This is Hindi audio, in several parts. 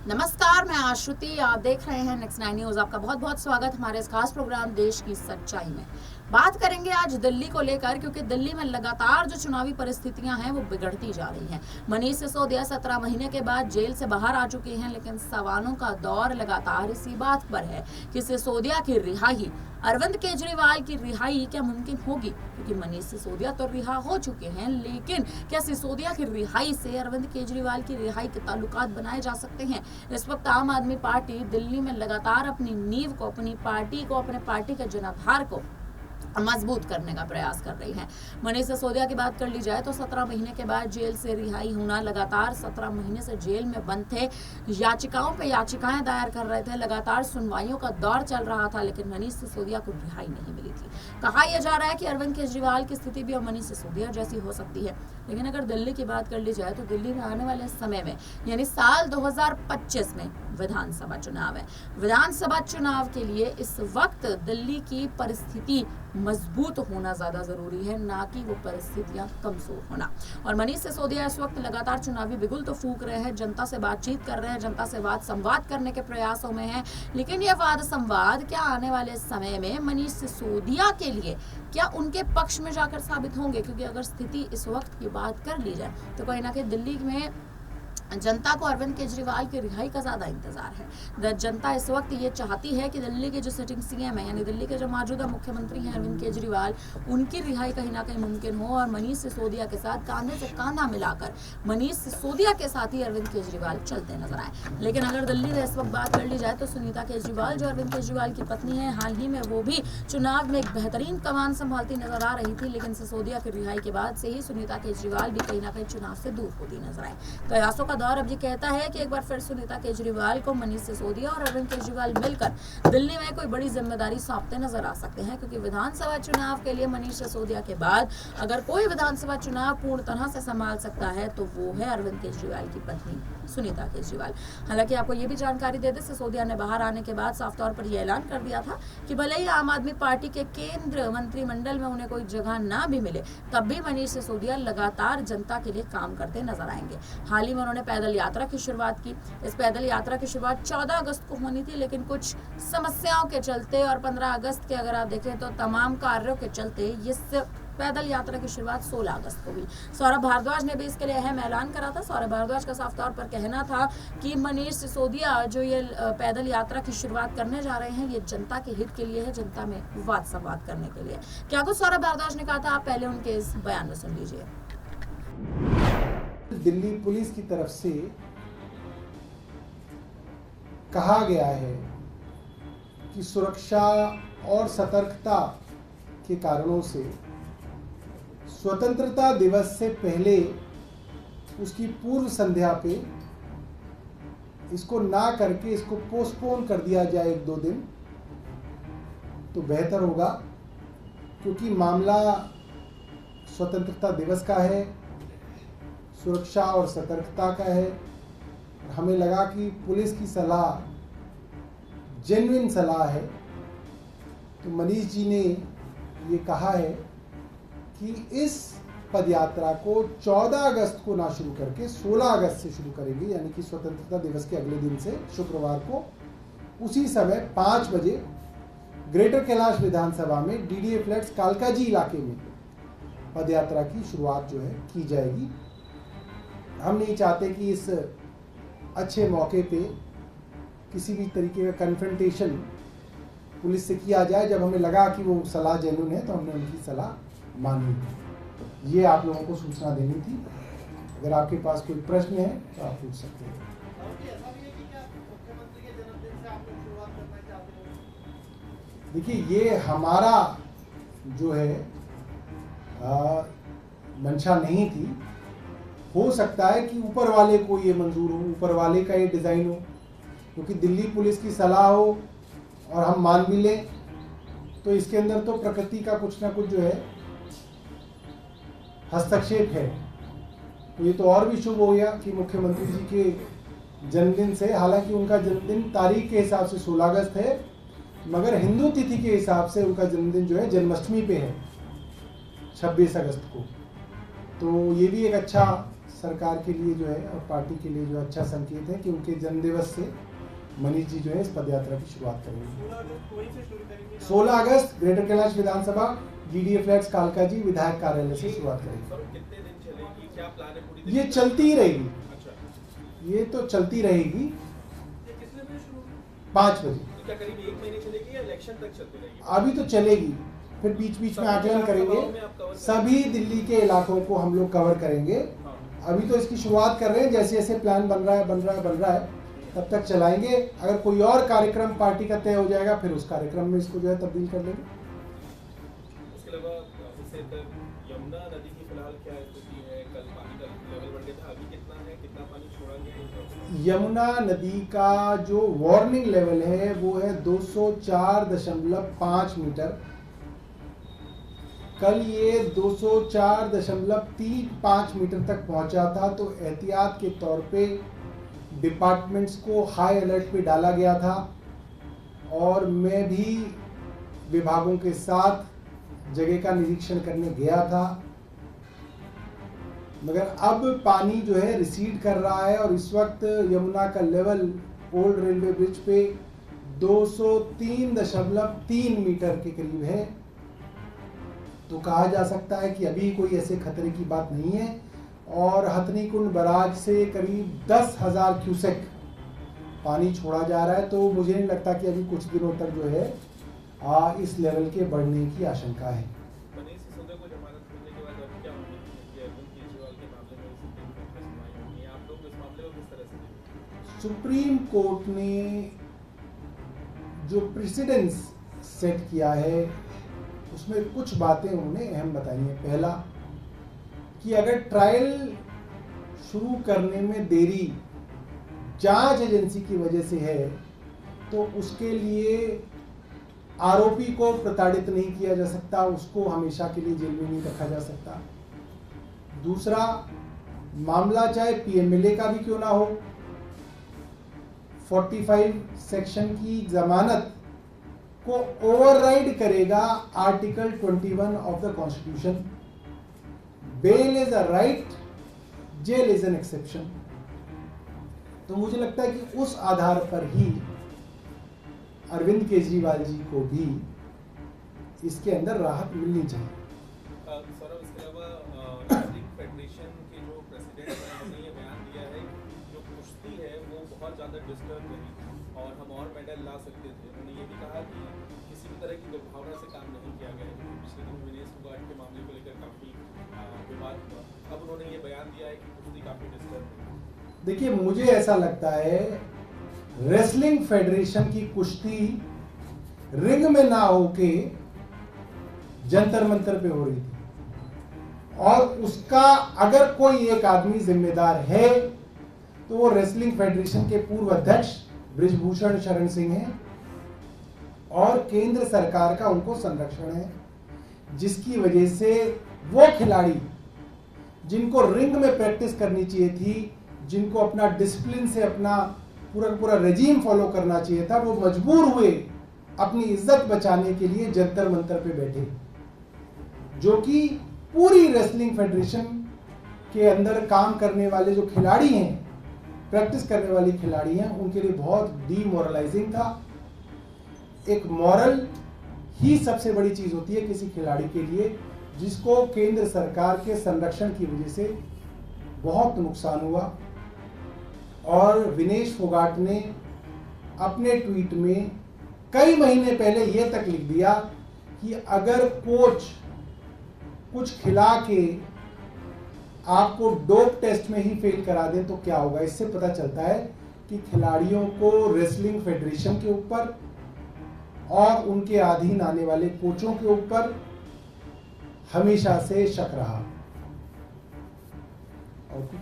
नमस्कार, मैं आश्रुति। आप देख रहे हैं नेक्स्ट 9 न्यूज। आपका बहुत बहुत स्वागत हमारे इस खास प्रोग्राम देश की सच्चाई में। बात करेंगे आज दिल्ली को लेकर, क्योंकि दिल्ली में लगातार जो चुनावी परिस्थितियां हैं वो बिगड़ती जा रही हैं। मनीष सिसोदिया 17 महीने के बाद जेल से बाहर आ चुके हैं, लेकिन सवालों का दौर लगातार इसी बात पर है कि सिसोदिया की रिहाई, अरविंद केजरीवाल की रिहाई क्या मुमकिन होगी? क्योंकि मनीष सिसोदिया तो रिहा हो चुके हैं, लेकिन क्या सिसोदिया की रिहाई से अरविंद केजरीवाल की रिहाई के ताल्लुकात बनाए जा सकते हैं? इस वक्त आम आदमी पार्टी दिल्ली में लगातार अपनी नींव को, अपनी पार्टी को, अपने पार्टी के जनाधार को मजबूत करने का प्रयास कर रही है। मनीष सिसोदिया की बात कर ली जाए तो 17 महीने के बाद जेल से रिहाई होना, लगातार 17 महीने से जेल में बंद थे, याचिकाओं पे याचिकाएं दायर कर रहे थे, लगातार सुनवाइयों का दौर चल रहा था, लेकिन मनीष सिसोदिया को रिहाई नहीं मिली थी। कहा यह जा रहा है कि अरविंद केजरीवाल की स्थिति भी अब मनीष सिसोदिया जैसी हो सकती है। लेकिन अगर दिल्ली की बात कर ली जाए तो दिल्ली में आने वाले समय में, यानी साल 2025 में विधानसभा चुनाव है। विधानसभा चुनाव के लिए इस वक्त दिल्ली की परिस्थिति मजबूत होना ज्यादा जरूरी है, ना कि वो परिस्थितियां कमजोर होना। और मनीष सिसोदिया इस वक्त लगातार चुनावी बिगुल तो फूंक रहे हैं, जनता से बातचीत कर रहे हैं, जनता से वाद संवाद करने के प्रयासों में हैं। लेकिन ये वाद संवाद क्या आने वाले समय में मनीष सिसोदिया के लिए क्या उनके पक्ष में जाकर साबित होंगे? क्योंकि अगर स्थिति इस वक्त की बात कर ली जाए तो कहीं ना कहीं दिल्ली में जनता को अरविंद केजरीवाल की रिहाई का ज्यादा इंतजार है। जनता इस वक्त ये चाहती है कि दिल्ली के जो सिटिंग सीएम है, यानी दिल्ली के जो मौजूदा मुख्यमंत्री हैं अरविंद केजरीवाल, उनकी रिहाई कहीं ना कहीं मुमकिन हो और मनीष सिसोदिया के साथ कांधे से कांधा मिलाकर मनीष सिसोदिया के साथ ही अरविंद केजरीवाल चलते नजर आए। लेकिन अगर दिल्ली में इस वक्त बात कर ली जाए तो सुनीता केजरीवाल, जो अरविंद केजरीवाल की पत्नी है, हाल ही में वो भी चुनाव में एक बेहतरीन कमान संभालती नजर आ रही थी। लेकिन सिसोदिया की रिहाई के बाद से ही सुनीता केजरीवाल भी कहीं ना कहीं चुनाव से दूर होती नजर आई। कयासों का दौर अब ये कहता है कि एक बार फिर सुनीता केजरीवाल को मनीष सिसोदिया और अरविंद केजरीवाल मिलकर दिल्ली में कोई बड़ी जिम्मेदारी सौंपते नजर आ सकते हैं। क्योंकि विधानसभा चुनाव के लिए मनीष सिसोदिया के बाद अगर कोई विधानसभा चुनाव पूर्ण तरह से संभाल सकता है तो वो है अरविंद केजरीवाल की पत्नी सुनीता केजरीवाल। हालांकि आपको ये भी जानकारी दे दें, सिसोदिया ने बाहर आने के बाद साफ तौर पर यह ऐलान कर दिया था कि भले ही आम आदमी पार्टी के केंद्र मंत्रिमंडल में उन्हें कोई जगह ना भी मिले, तब भी मनीष सिसोदिया लगातार जनता के लिए काम करते नजर आएंगे। हाल ही में उन्होंने पैदल यात्रा की शुरुआत की। इस पैदल यात्रा की शुरुआत 14 अगस्त को होनी थी, लेकिन कुछ समस्याओं के चलते और 15 अगस्त के अगर आप देखें तो तमाम कार्यों के चलते इस पैदल यात्रा की शुरुआत 16 अगस्त को हुई। सौरभ भारद्वाज ने भी इसके लिए अहम ऐलान करा था। सौरभ भारद्वाज का साफ तौर पर कहना था कि मनीष सिसोदिया जो ये पैदल यात्रा की शुरुआत करने जा रहे हैं, ये जनता के हित के लिए है, जनता में वाद संवाद करने के लिए। क्या कुछ सौरभ भारद्वाज ने कहा था, आप पहले उनके इस बयान में सुन लीजिए। दिल्ली पुलिस की तरफ से कहा गया है कि सुरक्षा और सतर्कता के कारणों से स्वतंत्रता दिवस से पहले उसकी पूर्व संध्या पे इसको ना करके इसको पोस्टपोन कर दिया जाए 1-2 दिन, तो बेहतर होगा। क्योंकि मामला स्वतंत्रता दिवस का है, सुरक्षा और सतर्कता का है। हमें लगा कि पुलिस की सलाह जेन्युइन सलाह है। तो मनीष जी ने ये कहा है कि इस पदयात्रा को 14 अगस्त को ना शुरू करके 16 अगस्त से शुरू करेंगे, यानी कि स्वतंत्रता दिवस के अगले दिन से शुक्रवार को उसी समय 5 बजे ग्रेटर कैलाश विधानसभा में डीडीए फ्लैट्स कालकाजी इलाके में पदयात्रा की शुरुआत जो है की जाएगी। हम नहीं चाहते कि इस अच्छे मौके पे किसी भी तरीके का कन्फ्रंटेशन पुलिस से किया जाए। जब हमें लगा कि वो सलाह जेन्युइन है तो हमने उनकी सलाह मानी। ये आप लोगों को सूचना देनी थी। अगर आपके पास कोई प्रश्न है तो आप पूछ सकते हैं। देखिए, ये हमारा जो है मंशा नहीं थी। हो सकता है कि ऊपर वाले को ये मंजूर हो, ऊपर वाले का ये डिज़ाइन हो, क्योंकि दिल्ली पुलिस की सलाह हो और हम मान भी लें तो इसके अंदर तो प्रकृति का कुछ ना कुछ जो है हस्तक्षेप है। तो ये तो और भी शुभ हो गया कि मुख्यमंत्री जी के जन्मदिन से, हालांकि उनका जन्मदिन तारीख के हिसाब से 16 अगस्त है, मगर हिंदू तिथि के हिसाब से उनका जन्मदिन जो है जन्माष्टमी पे है 26 अगस्त को। तो ये भी एक अच्छा सरकार के लिए जो है और पार्टी के लिए जो अच्छा संकेत है कि उनके जन्मदिवस से मनीष जी जो है इस पदयात्रा की शुरुआत करेंगे। 16 अगस्त ग्रेटर कैलाश विधानसभा डीडीए फ्लैट्स कालका जी विधायक कार्यालय से शुरुआत करेंगे। कितने दिन चलेगी, क्या प्लान है पूरी? ये चलती ही रहेगी। अच्छा, ये तो चलती रहेगी ये कितने बजे शुरू होगी? 5 बजे। तो क्या करीब 1 महीने चलेगी या इलेक्शन तक चलती रहेगी? अभी तो चलेगी, फिर बीच बीच में आकलन करेंगे। सभी दिल्ली के इलाकों को हम लोग कवर करेंगे। हाँ। अभी तो इसकी शुरुआत कर रहे हैं, जैसे जैसे प्लान बन रहा है तब तक चलाएंगे। अगर कोई और कार्यक्रम पार्टी का तय हो जाएगा फिर उस कार्यक्रम में इसको जो है तब्दील कर लेंगे। उसके अलावा इससे तक यमुना नदी की फिलहाल क्या स्थिति है? कल पानी का लेवल बढ़ गया था, अभी कितना है, कितना पानी छोड़ा गया है? यमुना नदी का जो वार्निंग लेवल है वो है 204.5 मीटर। कल ये 204.35 मीटर तक पहुंचा था, तो एहतियात के तौर पे डिपार्टमेंट्स को हाई अलर्ट पे डाला गया था और मैं भी विभागों के साथ जगह का निरीक्षण करने गया था। मगर अब पानी जो है रिसीड कर रहा है और इस वक्त यमुना का लेवल ओल्ड रेलवे ब्रिज पे 203.3 मीटर के करीब है। तो कहा जा सकता है कि अभी कोई ऐसे खतरे की बात नहीं है और हथनी कुंड बराज से करीब 10,000 क्यूसेक पानी छोड़ा जा रहा है। तो मुझे नहीं लगता कि अभी कुछ दिनों तक जो है इस लेवल के बढ़ने की आशंका है। मनीष सिसोदिया को जमानत मिलने के बाद अब क्या उम्मीद है कि अरविंद केजरीवाल के मामले में उसी दिन में सुनवाई होगी? आप लोग इस मामले को किस तरह से देखते हैं? सुप्रीम कोर्ट ने जो प्रेसिडेंस सेट किया है उसमें कुछ बातें उन्होंने अहम बताई हैं। पहला कि अगर ट्रायल शुरू करने में देरी जांच एजेंसी की वजह से है तो उसके लिए आरोपी को प्रताड़ित नहीं किया जा सकता, उसको हमेशा के लिए जेल में नहीं रखा जा सकता। दूसरा, मामला चाहे पीएमएलए का भी क्यों ना हो, 45 सेक्शन की जमानत को ओवरराइड करेगा article 21 of the constitution. Bail is a right, jail is an exception. तो मुझे लगता है कि उस आधार पर ही अरविंद केजरीवाल जी को भी इसके अंदर राहत मिलनी चाहिए। सौरभ, इसके अलावा रेसलिंग फेडरेशन के जो प्रेसिडेंट हैं उन्होंने ये बयान दिया है जो कुश्ती है वो बहुत ज़्यादा डिस्टर्ब रही और हम और मेडल ला सकते थे। उन्होंने ये भी कहा कि किसी भी तरह की दुर्भावना से काम नहीं किया गया है। पिछले दिन विनेश फोगाट के मामले को लेकर काफ़ी विवाद हुआ, अब उन्होंने ये बयान दिया है कि कुश्ती काफ़ी डिस्टर्ब है। देखिए, मुझे ऐसा लगता है रेसलिंग फेडरेशन की कुश्ती रिंग में ना होके जंतर मंतर पे हो रही थी और उसका अगर कोई एक आदमी जिम्मेदार है तो वो रेसलिंग फेडरेशन के पूर्व अध्यक्ष बृजभूषण शरण सिंह हैं और केंद्र सरकार का उनको संरक्षण है, जिसकी वजह से वो खिलाड़ी जिनको रिंग में प्रैक्टिस करनी चाहिए थी, जिनको अपना डिसिप्लिन से अपना पूरा रेजीम फॉलो करना चाहिए था, वो मजबूर हुए अपनी इज्जत बचाने के लिए जंतर मंतर पे बैठे, जो कि पूरी रेसलिंग फेडरेशन के अंदर काम करने वाले जो खिलाड़ी हैं, प्रैक्टिस करने वाली खिलाड़ी हैं, उनके लिए बहुत डीमोरलाइजिंग था। एक मॉरल ही सबसे बड़ी चीज होती है किसी खिलाड़ी के लिए, जिसको केंद्र सरकार के संरक्षण की वजह से बहुत नुकसान हुआ। और विनेश फोगाट ने अपने ट्वीट में कई महीने पहले यह तक लिख दिया कि अगर कोच कुछ खिला के आपको डोप टेस्ट में ही फेल करा दे तो क्या होगा। इससे पता चलता है कि खिलाड़ियों को रेसलिंग फेडरेशन के ऊपर और उनके अधीन आने वाले कोचों के ऊपर हमेशा से शक रहा। और कुछ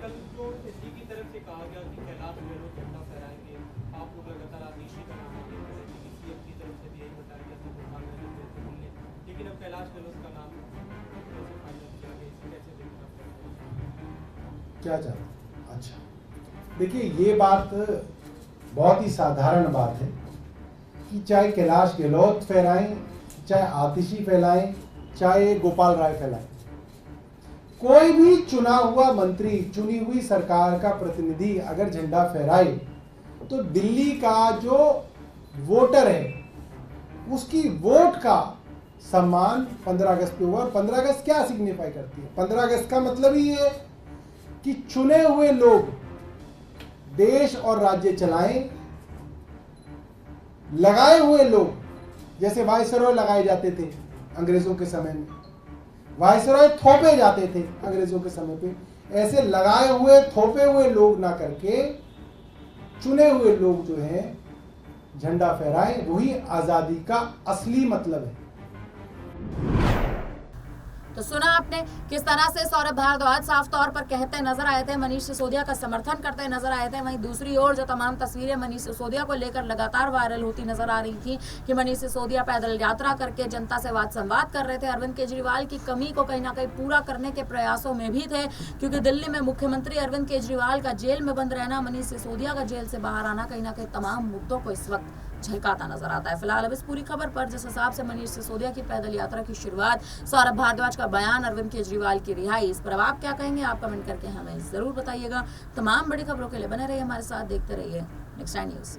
कल जो एसडी की तरफ से कहा गया कि कैलाश गहलोत झंडा फहराएंगे, आप लोग लगातार आदेशी का नाम आगे कर रहे थे, सीएम की तरफ से भी यही बताया गया था भोपाल में जब गए थे मिलने, लेकिन अब कैलाश गहलोत का नाम कैसे फाइनल किया गया, इसे कैसे देखना पड़ेगा? क्या चाहते? अच्छा, देखिए, ये बात बहुत ही साधारण बात है कि चाहे कैलाश गहलोत फहराएं, चाहे आतिशी फैलाएं, चाहे गोपाल राय फैलाएं, कोई भी चुना हुआ मंत्री, चुनी हुई सरकार का प्रतिनिधि अगर झंडा फहराए तो दिल्ली का जो वोटर है उसकी वोट का सम्मान 15 अगस्त पे हुआ। और 15 अगस्त क्या सिग्निफाई करती है? 15 अगस्त का मतलब ही है कि चुने हुए लोग देश और राज्य चलाएं, लगाए हुए लोग, जैसे वायसरॉय लगाए जाते थे अंग्रेजों के समय में, वायसरॉय थोपे जाते थे अंग्रेजों के समय पे, ऐसे लगाए हुए थोपे हुए लोग ना करके चुने हुए लोग जो हैं झंडा फहराएं, वही आजादी का असली मतलब है। तो सुना आपने किस तरह से सौरभ भारद्वाज साफ तौर पर कहते नजर आए थे, मनीष सिसोदिया का समर्थन करते नजर आए थे। वहीं दूसरी ओर जो तमाम तस्वीरें मनीष सिसोदिया को लेकर लगातार वायरल होती नजर आ रही थी कि मनीष सिसोदिया पैदल यात्रा करके जनता से वाद संवाद कर रहे थे, अरविंद केजरीवाल की कमी को कहीं ना कहीं पूरा करने के प्रयासों में भी थे, क्योंकि दिल्ली में मुख्यमंत्री अरविंद केजरीवाल का जेल में बंद रहना, मनीष सिसोदिया का जेल से बाहर आना कहीं ना कहीं तमाम मुद्दों को इस वक्त झलकाता नजर आता है। फिलहाल अब इस पूरी खबर पर जिस हिसाब से मनीष सिसोदिया की पैदल यात्रा की शुरुआत, सौरभ भारद्वाज का बयान, अरविंद केजरीवाल की रिहाई, इस पर अब आप क्या कहेंगे? आप कमेंट करके हमें जरूर बताइएगा। तमाम बड़ी खबरों के लिए बने रहिए हमारे साथ, देखते रहिए नेक्स्ट टाइम न्यूज।